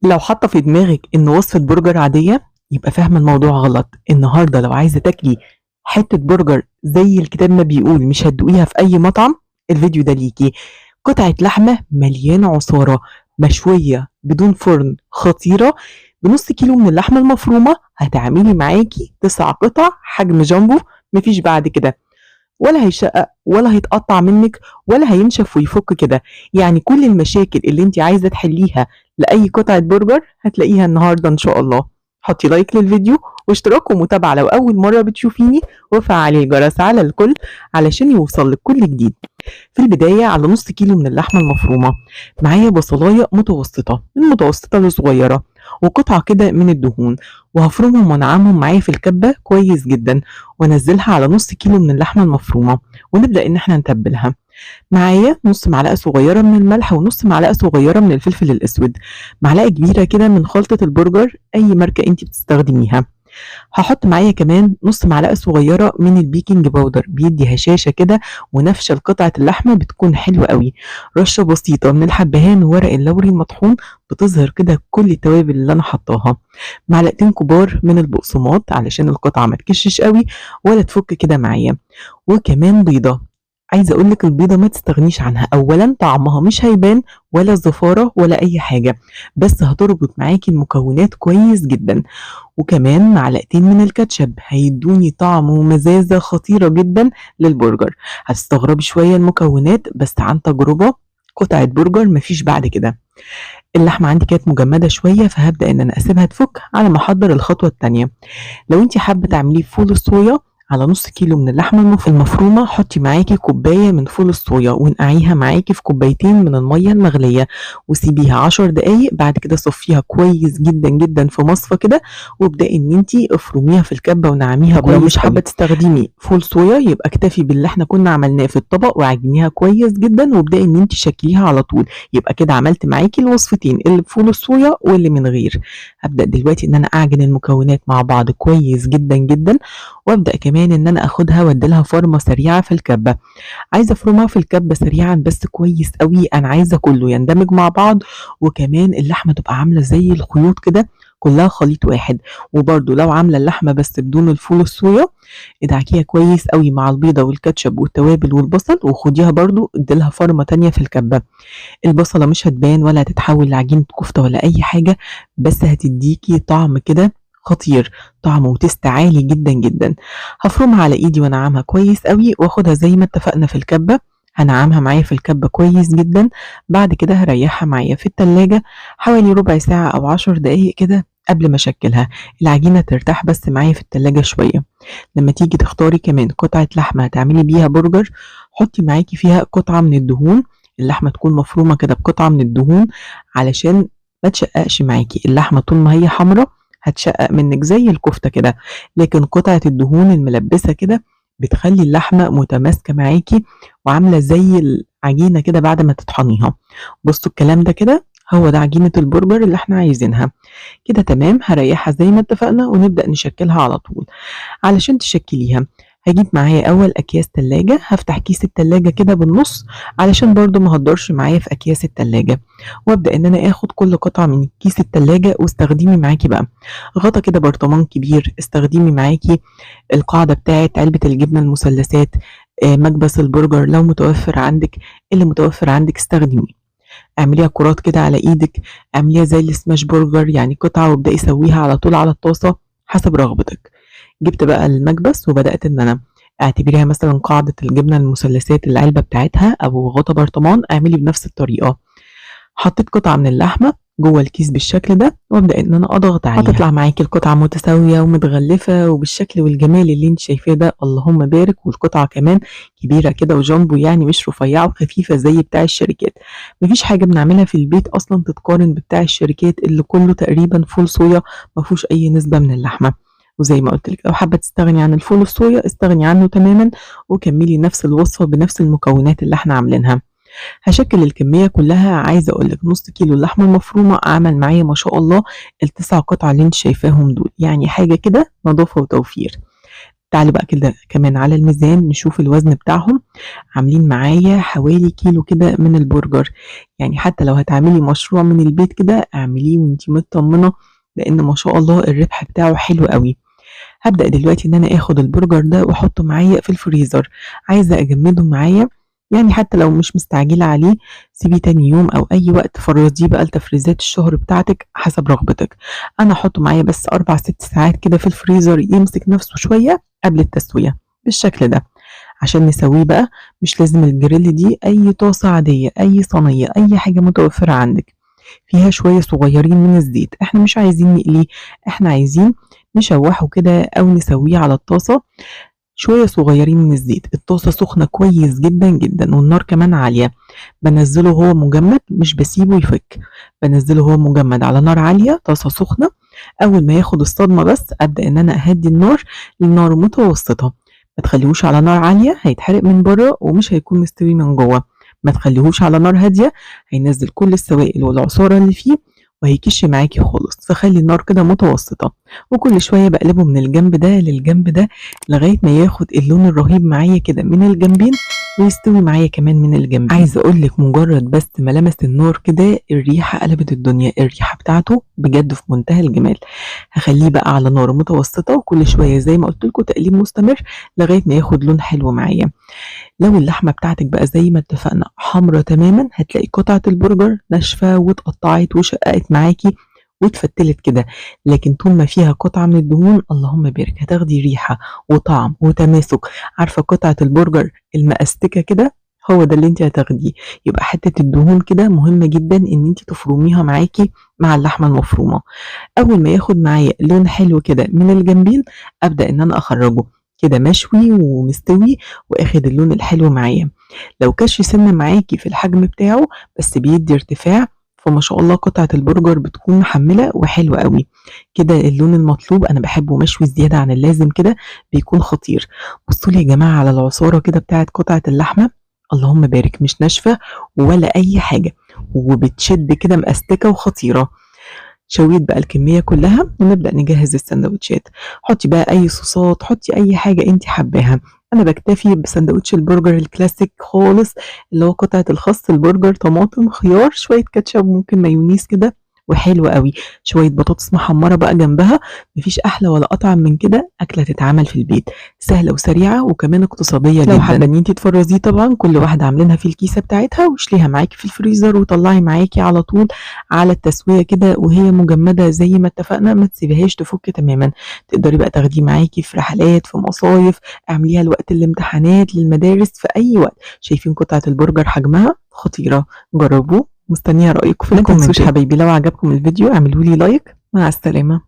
لو حاطة في دماغك إن وصفة برجر عادية يبقى فاهمة الموضوع غلط. النهاردة لو عايزة تاكلي حتة برجر زي الكتاب ما بيقول مش هتدوقيها في أي مطعم، الفيديو ده ليكي. قطعة لحمة مليانة عصارة مشوية بدون فرن خطيرة، بنص كيلو من اللحمة المفرومة هتعملي معاكي 9 قطع حجم جامبو. مفيش بعد كده، ولا هيشقق ولا هيتقطع منك ولا هينشف ويفك كده. يعني كل المشاكل اللي انت عايزة تحليها لأي قطعة برجر هتلاقيها النهاردة إن شاء الله. حطي لايك للفيديو واشتراك ومتابعة لو أول مرة بتشوفيني، وفعلي الجرس على الكل علشان يوصلك كل جديد. في البداية على نص كيلو من اللحمة المفرومة معايا بصلاية متوسطة من متوسطة لصغيرة وقطعة كده من الدهون، وهفرمهم وانعمهم معايا في الكبة كويس جدا وانزلها على نص كيلو من اللحمة المفرومة ونبدأ ان احنا نتبلها. معايا نص معلقة صغيرة من الملح ونص معلقة صغيرة من الفلفل الأسود، معلقة كبيرة كده من خلطة البرجر أي ماركة انت بتستخدميها. هحط معايا كمان نص معلقة صغيرة من البيكنج باودر، بيدي هشاشة كده ونفشة لقطعة اللحمة بتكون حلوة قوي. رشة بسيطة من الحبهان وورق اللوري المطحون بتظهر كده كل التوابل اللي انا حطاها. معلقتين كبار من البقسماط علشان القطعة ما تكشش قوي ولا تفك كده معايا، وكمان بيضة. عايزة اقولك البيضة ما تستغنيش عنها، اولا طعمها مش هيبان ولا زفارة ولا اي حاجة، بس هتربط معاكي المكونات كويس جدا. وكمان معلقتين من الكاتشب هيدوني طعم ومزازة خطيرة جدا للبرجر. هتستغربي شوية المكونات، بس عن تجربة قطعة برجر مفيش بعد كده. اللحمة عندي كانت مجمدة شوية فهبدأ ان انا اسيبها تفك على ما احضر الخطوة التانية. لو انت حابة تعمليه فول الصويا، على نص كيلو من اللحمة المفرومة حطي معاكي كوباية من فول الصويا ونقعيها معاكي في كوبايتين من المية المغلية وسيبيها 10 دقايق. بعد كده صفيها كويس جدا جدا في مصفى كده وابدأي ان انتي افرميها في الكبة ونعميها كويس. لو مش حابة تستخدمي فول صويا يبقى اكتفي باللي احنا كنا عملناه في الطبق وعجنيها كويس جدا وابدأي ان انتي شكليها على طول. يبقى كده عملت معاكي الوصفتين، اللي بفول الصويا واللي من غير. هبدأ دلوقتي ان انا اعجن المكونات مع بعض كويس جدا جدا، وابدأ كمان ان انا اخدها واديلها فرمة سريعة في الكبة. عايزة افرمها في الكبة سريعا بس كويس قوي، انا عايزة كله يندمج مع بعض، وكمان اللحمة تبقى عاملة زي الخيوط كده كلها خليط واحد. وبرده لو عاملة اللحمة بس بدون الفول الصويا ادعكيها كويس قوي مع البيضة والكاتشب والتوابل والبصل وخديها برضو اديلها فرمة تانية في الكبة. البصلة مش هتبان ولا هتتحول لعجينة كفتة ولا اي حاجة، بس هتديكي طعم كده خطير، طعم وتست عالي جدا جدا. هفرمها على ايدي وانعمها كويس قوي واخدها زي ما اتفقنا في الكبة. هنعمها معايا في الكبة كويس جدا. بعد كده هريحها معايا في التلاجة حوالي ربع ساعة او 10 دقايق كده قبل ما اشكلها. العجينة ترتاح بس معايا في التلاجة شوية. لما تيجي تختاري كمان قطعة لحمة هتعملي بيها برجر، حطي معاكي فيها قطعة من الدهون. اللحمة تكون مفرومة كده بقطعة من الدهون علشان ما تشققش معاكي. اللحمة طول ما هي حمرا هتشقق منك زي الكفتة كده، لكن قطعة الدهون الملبسة كده بتخلي اللحمة متماسكة معاكي وعاملة زي العجينة كده بعد ما تطحنيها. بصوا الكلام ده كده هو ده عجينة البرجر اللي احنا عايزينها. كده تمام، هريحها زي ما اتفقنا ونبدأ نشكلها على طول. علشان تشكليها هجيب معايا اول اكياس تلاجة، هفتح كيس التلاجة كده بالنص علشان برضو ما هقدرش معايا في اكياس التلاجة، وابدا ان انا اخد كل قطعة من كيس التلاجة واستخدمي معاكي بقى غطا كده برطمان كبير، استخدمي معاكي القاعدة بتاعت علبة الجبنة المثلثات، مكبس البرجر لو متوفر عندك، اللي متوفر عندك استخدميه. اعمليها كرات كده على ايدك، اعمليها زي السماش برجر يعني قطعة وابدأي سويها على طول على الطاسة حسب رغبتك. جبت بقى المكبس وبدأت ان انا اعتبريها مثلا قاعدة الجبنة المثلثات العلبة بتاعتها او غطا برطمان، اعملي بنفس الطريقة. حطيت قطعة من اللحمة جوه الكيس بالشكل ده وابدأ ان انا اضغط عليها، هتطلع معاكي القطعة متساوية ومتغلفة وبالشكل والجمال اللي انت شايفاه ده. اللهم بارك. والقطعة كمان كبيرة كده وجامبو، يعني مش رفيعة وخفيفة زي بتاع الشركات. مفيش حاجة بنعملها في البيت اصلا تتقارن بتاع الشركات اللي كله تقريبا فول صويا مفهوش اي نسبة من اللحمة. وزي ما قلت لك لو حابة تستغني عن الفول الصويا استغني عنه تماما وكملي نفس الوصفة بنفس المكونات اللي احنا عاملينها. هشكل الكمية كلها. عايزة اقولك نص كيلو اللحمة المفرومة عمل معايا ما شاء الله التسع قطع اللي انت شايفاهم دول، يعني حاجة كده نظافة وتوفير. تعالوا بقى كده كمان على الميزان نشوف الوزن بتاعهم. عاملين معايا حوالي كيلو كده من البرجر. يعني حتى لو هتعملي مشروع من البيت كده اعمليه وانتي مطمنة، لان ما شاء الله الربح بتاعه حلو قوي. هبدأ دلوقتي ان انا اخد البرجر ده واحطه معايا في الفريزر. عايزة اجمده معايا، يعني حتى لو مش مستعجلة عليه سيبيه تاني يوم او اي وقت، فرزيه بقى لتفريزات الشهر بتاعتك حسب رغبتك. انا احطه معايا بس 4 6 ساعات كده في الفريزر يمسك نفسه شوية قبل التسوية بالشكل ده. عشان نسويه بقى مش لازم الجريل دي، اي طاسة عادية اي صينية اي حاجة متوفرة عندك فيها شوية صغيرين من الزيت. احنا مش عايزين نقليه، احنا عايزين نشوحه كده او نسويه على الطاسة شوية صغيرين من الزيت. الطاسة سخنة كويس جدا جدا والنار كمان عالية. بنزله هو مجمد، مش بسيبه يفك، بنزله هو مجمد على نار عالية، طاسة سخنة. اول ما ياخد الصدمة بس ابدأ ان انا اهدي النار للنار متوسطة. ما تخليهوش على نار عالية هيتحرق من بره ومش هيكون مستوي من جوه. ما تخليهوش على نار هادية هينزل كل السوائل والعصارة اللي فيه وهيكش معاكي خالص. فخلي النار كده متوسطة، وكل شوية بقلبه من الجنب ده للجنب ده لغاية ما ياخد اللون الرهيب معايا كده من الجنبين ويستوي معايا كمان من الجنب. عايزة اقولك مجرد بس ما لمس النار كده الريحة قلبت الدنيا. الريحة بتاعته بجد في منتهى الجمال. هخليه بقى على نار متوسطة وكل شوية زي ما قلتلكوا تقليب مستمر لغاية ما ياخد لون حلو معايا. لو اللحمة بتاعتك بقى زي ما اتفقنا حمرا تماما هتلاقي قطعة البرجر ناشفة واتقطعت وشققت معاكي واتفتلت كده. لكن طول ما فيها قطعة من الدهون اللهم بارك هتاخدي ريحة وطعم وتماسك. عارفة قطعة البرجر المأستكة كده، هو ده اللي انت هتاخديه. يبقى حتة الدهون كده مهمة جدا ان انت تفرميها معاكي مع اللحمة المفرومة. اول ما ياخد معايا لون حلو كده من الجنبين ابدأ ان انا اخرجه كده مشوي ومستوي واخد اللون الحلو معايا. لو كش سن معاكي في الحجم بتاعه بس بيدي ارتفاع فما شاء الله قطعة البرجر بتكون محملة وحلوة قوي كده. اللون المطلوب انا بحبه مشوي زيادة عن اللازم كده بيكون خطير. بصوا لي يا جماعة على العصارة كده بتاعت قطعة اللحمة، اللهم بارك مش ناشفة ولا اي حاجة وبتشد كده مأستكة وخطيرة. شويت بقى الكمية كلها ونبدأ نجهز السندوتشات. حطي بقى أي صوصات، حطي أي حاجة انت حباها. أنا بكتفي بسندوتش البرجر الكلاسيك خالص اللي هو قطعة الخس، البرجر، طماطم، خيار، شوية كاتشب، ممكن مايونيز كده وحلو قوي. شوية بطاطس محمرة بقى جنبها. مفيش أحلى ولا أطعم من كده أكلة تتعمل في البيت، سهلة وسريعة وكمان اقتصادية جدا. لو حابة إن انت تفرزيه طبعا كل واحدة عاملينها في الكيسة بتاعتها وشليها معاكي في الفريزر وطلعي معاكي على طول على التسوية كده وهي مجمدة زي ما اتفقنا. ما تسيبيهاش تفك تماما. تقدري بقى تاخديه معاكي في رحلات، في مصايف، اعمليها لوقت الامتحانات، للمدارس، في اي وقت. شايفين قطعة البرجر حجمها خطيرة، جربوه. مستنية رأيكم في الكومنت. ما تنسوش حبايبي لو عجبكم الفيديو اعملوا لي لايك. مع السلامة.